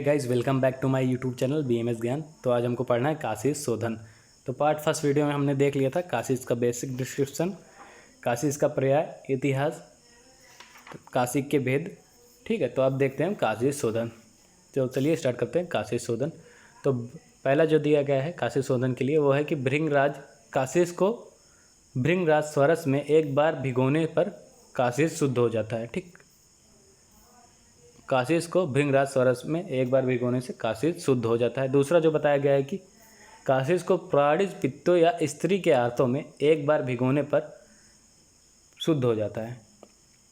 Guys, welcome back to my YouTube channel BMS Gyan. तो आज हमको पढ़ना है काशिश शोधन। तो पार्ट फर्स्ट वीडियो में हमने देख लिया था काशिश का बेसिक डिस्क्रिप्शन, काशिश का पर्याय, इतिहास, काशी के भेद। ठीक है, तो अब देखते हैं हम काशिश शोधन। तो चलिए स्टार्ट करते हैं काशिश शोधन। तो पहला जो दिया गया है काशिश शोधन के लिए वो है कि भृंगराज काशिश को भृंगराज स्वरस में एक बार भिगोने पर काशिश शुद्ध हो जाता है। ठीक, काशिश को भृंगराज स्वरस में एक बार भिगोने से काशिश शुद्ध हो जाता है। दूसरा जो बताया गया है कि काशिश को प्राणिज पित्तों या स्त्री के आर्तों में एक बार भिगोने पर शुद्ध हो जाता है।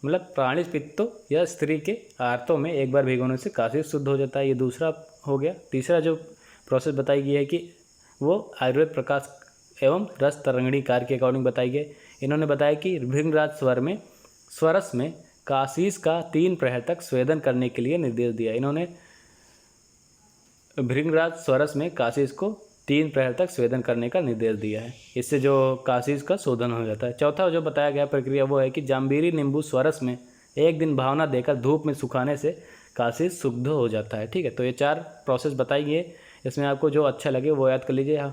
मतलब प्राणिज पित्तों या स्त्री के आर्तों में एक बार भिगोने से काशिश शुद्ध हो जाता है। ये दूसरा हो गया। तीसरा जो प्रोसेस बताई गई है कि वो आयुर्वेद प्रकाश एवं रस तरंगिणी कार्य के अकॉर्डिंग बताई गई। इन्होंने बताया कि भृंगराज स्वरस में काशिश का 3 प्रहर तक स्वेदन करने के लिए निर्देश दिया। इन्होंने भृंगराज स्वरस में काशिश को 3 प्रहर तक स्वेदन करने का निर्देश दिया है। इससे जो काशिश का शोधन हो जाता है। चौथा जो बताया गया प्रक्रिया वो है कि जाम्बीरी नींबू स्वरस में एक दिन भावना देकर धूप में सुखाने से काशिश शुद्ध हो जाता है। ठीक है, तो ये 4 प्रोसेस बताई गई। इसमें आपको जो अच्छा लगे वो याद कर लीजिए।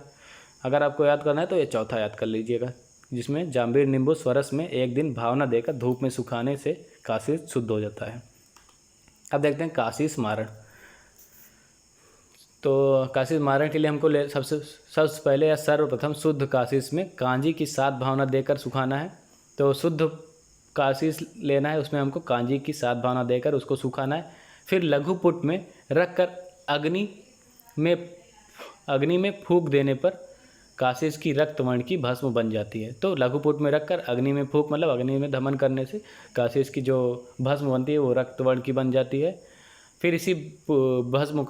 अगर आपको याद करना है तो ये चौथा याद कर लीजिएगा, जिसमें जाम्बीर नींबू स्वरस में एक दिन भावना देकर धूप में सुखाने से काशिश शुद्ध हो जाता है। अब देखते हैं काशिश मारण। तो काशिश मारण के लिए हमको सबसे पहले या सर्वप्रथम शुद्ध काशिश में कांजी की 7 भावना देकर सुखाना है। तो शुद्ध काशिश लेना है, उसमें हमको कांजी की 7 भावना देकर उसको सुखाना है। फिर लघु पुट में रखकर अग्नि में फूंक देने पर काशिश की रक्तवर्ण की भस्म बन जाती है। तो लघुपुट में रखकर अग्नि में फूंक, मतलब अग्नि में दमन करने से काशिश की जो भस्म बनती है वो रक्तवर्ण की बन जाती है। फिर इसी भस्म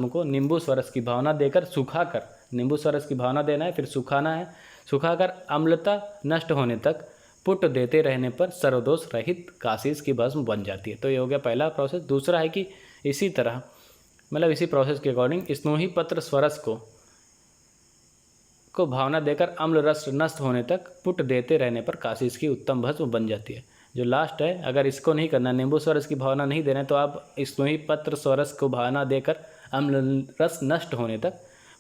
को नींबू स्वरस की भावना देकर सुखाकर, नींबू स्वरस की भावना देना है, फिर सुखाना है। सुखाकर अम्लता नष्ट होने तक पुट देते रहने पर सर्वदोष रहित काशिश की भस्म बन जाती है। तो ये हो गया पहला प्रोसेस। दूसरा है कि इसी तरह, मतलब इसी प्रोसेस के अकॉर्डिंग स्नोही पत्र स्वरस को भावना देकर अम्ल रस नष्ट होने तक पुट देते रहने पर काशिश की उत्तम भस्म बन जाती है। जो लास्ट है, अगर इसको नहीं करना, नींबू स्वरस की भावना नहीं देना है, तो आप स्नोही पत्र स्वरस को भावना देकर अम्ल रस नष्ट होने तक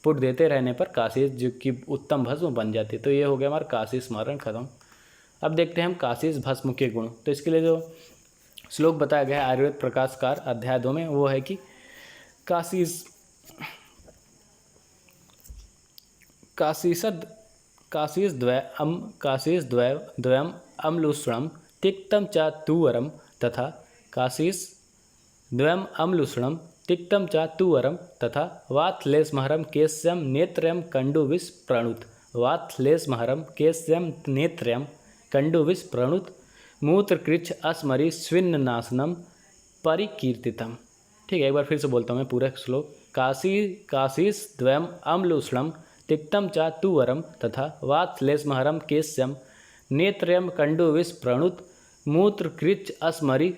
पुट देते रहने पर काशिश जो की उत्तम भस्म बन जाती है। तो ये हो गया हमारा काशिश मारण खत्म। अब देखते हैं हम काशिश भस्म के गुण। तो इसके लिए जो श्लोक बताया गया है आयुर्वेद प्रकाशकार अध्याय 2 में, वो है कि काशिशद्वयम् अम्लुष्णं तिक्तं च तुवरं तथा काशिशद्वयम् अम्लुष्णं तिक्तं च तुवरं तथा वात्लेशमहरं केश्यं नेत्रयं कण्डुविष प्रणुत वात्लेशमहरं केश्यं नेत्रयं कण्डुविष प्रणुत मूत्रकृच्छ अस्मरि स्विन्ननाशनं परिकीर्तितम्। ठीक है, एक बार फिर से बोलता हूँ मैं पूरा श्लोक। काशिशद्वयम् अम्लुष्णं तिक्तं च तुवरं तथा वात्लेशमहरं केश्यं नेत्रयं कण्डुविष प्रणुत मूत्रकृच्छ अस्मरि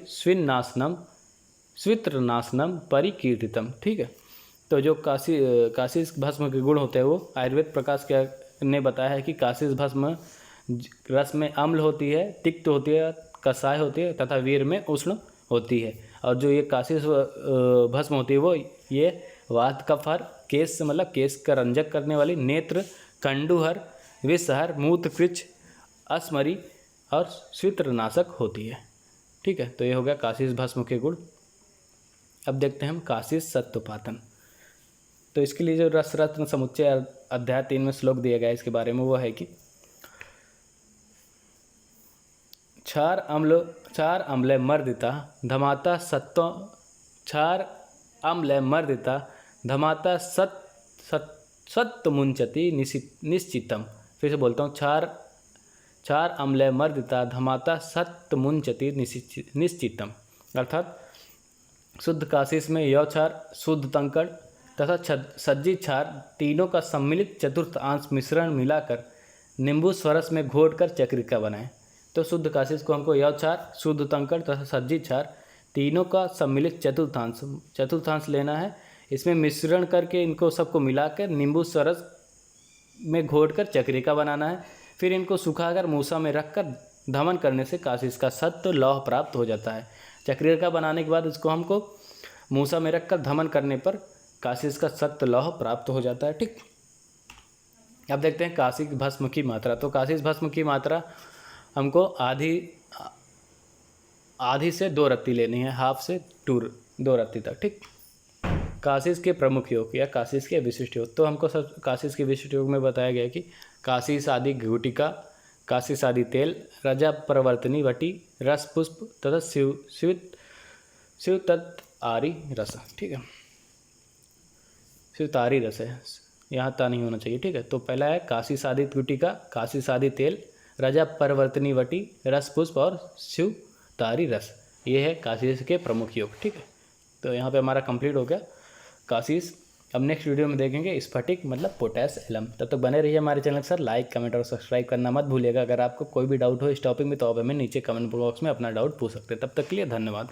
स्वित्रनाशनम परिकीर्तितम। ठीक है, तो जो काशिश भस्म के गुण होते हैं वो आयुर्वेद प्रकाश के ने बताया है कि काशिश भस्म रस में अम्ल होती है, तिक्त होती है, कषाय होती है तथा वीर में उष्ण होती है। और जो ये काशिश भस्म होती है वो ये वात कफहर, केश मतलब केश का रंजक करने वाली, नेत्र, कंडुहर, विषहर, मूत्रकृच्छ, अस्मरी और स्वित्रनाशक होती है। ठीक है, तो ये हो गया काशिश भस्म के गुण। अब देखते हैं हम काशिश सत्वपातन। तो इसके लिए जो रसरत्न समुच्चय अध्याय 3 में श्लोक दिया गया है इसके बारे में, वो है कि क्षार अम्ल मर्दिता धमाता धमाता सत्त मुंचति निश्चितम। फिर से बोलता हूँ, क्षार अम्ल मर्दिता धमाता सत्त मुंचति निश्चितम। अर्थात शुद्ध काशिश में यौक्षार, शुद्ध तंकड़ तथा सज्जी क्षार तीनों का सम्मिलित चतुर्थ अंश मिश्रण मिलाकर नींबू स्वरस में घोटकर चक्रिका बनाएं। तो शुद्ध काशिश को हमको यौक्षार, शुद्ध तंकड़ तथा सज्जी क्षार तीनों का सम्मिलित चतुर्थांश लेना है। इसमें मिश्रण करके इनको सबको मिलाकर नींबू स्वरस में घोटकर चक्रिका बनाना है। फिर इनको सुखाकर मूसा में रखकर धमन करने से काशिश का सत्व लौह प्राप्त हो जाता है। चक्रिका बनाने के बाद इसको हमको मूसा में रखकर धमन करने पर काशीस का सत्य लौह प्राप्त हो जाता है। ठीक, अब देखते हैं काशी भस्म की मात्रा। तो काशीस भस्म की मात्रा हमको आधी से 2 रत्ती लेनी है, हाफ से 2 रत्ती तक। ठीक, काशीस के प्रमुख योग या काशीस के विशिष्ट योग। तो हमको सब काशीस के विशिष्ट योग में बताया गया कि काशीस आदि गुटिका, काशीस आदि तेल, रजा प्रवर्तनी वटी, रस पुष्प तथा शिव तत् आरी रस। ठीक है, शिव तारी रस है, यहाँ ता नहीं होना चाहिए। ठीक है, तो पहला है काशीस आदि गुटिका, काशीस आदि तेल, रजा प्रवर्तनी वटी, रस पुष्प और शिव तारी रस। ये है काशीस के प्रमुख योग। ठीक है, तो यहाँ पे हमारा कंप्लीट हो गया काशीस। अब नेक्स्ट वीडियो में देखेंगे स्फटिक मतलब पोटैश एलम। तब तक बने रहिए हमारे चैनल के साथ। लाइक, कमेंट और सब्सक्राइब करना मत भूलिएगा। अगर आपको कोई भी डाउट हो इस टॉपिक में तो आप हमें नीचे कमेंट बॉक्स में अपना डाउट पूछ सकते हैं। तब तक के लिए धन्यवाद।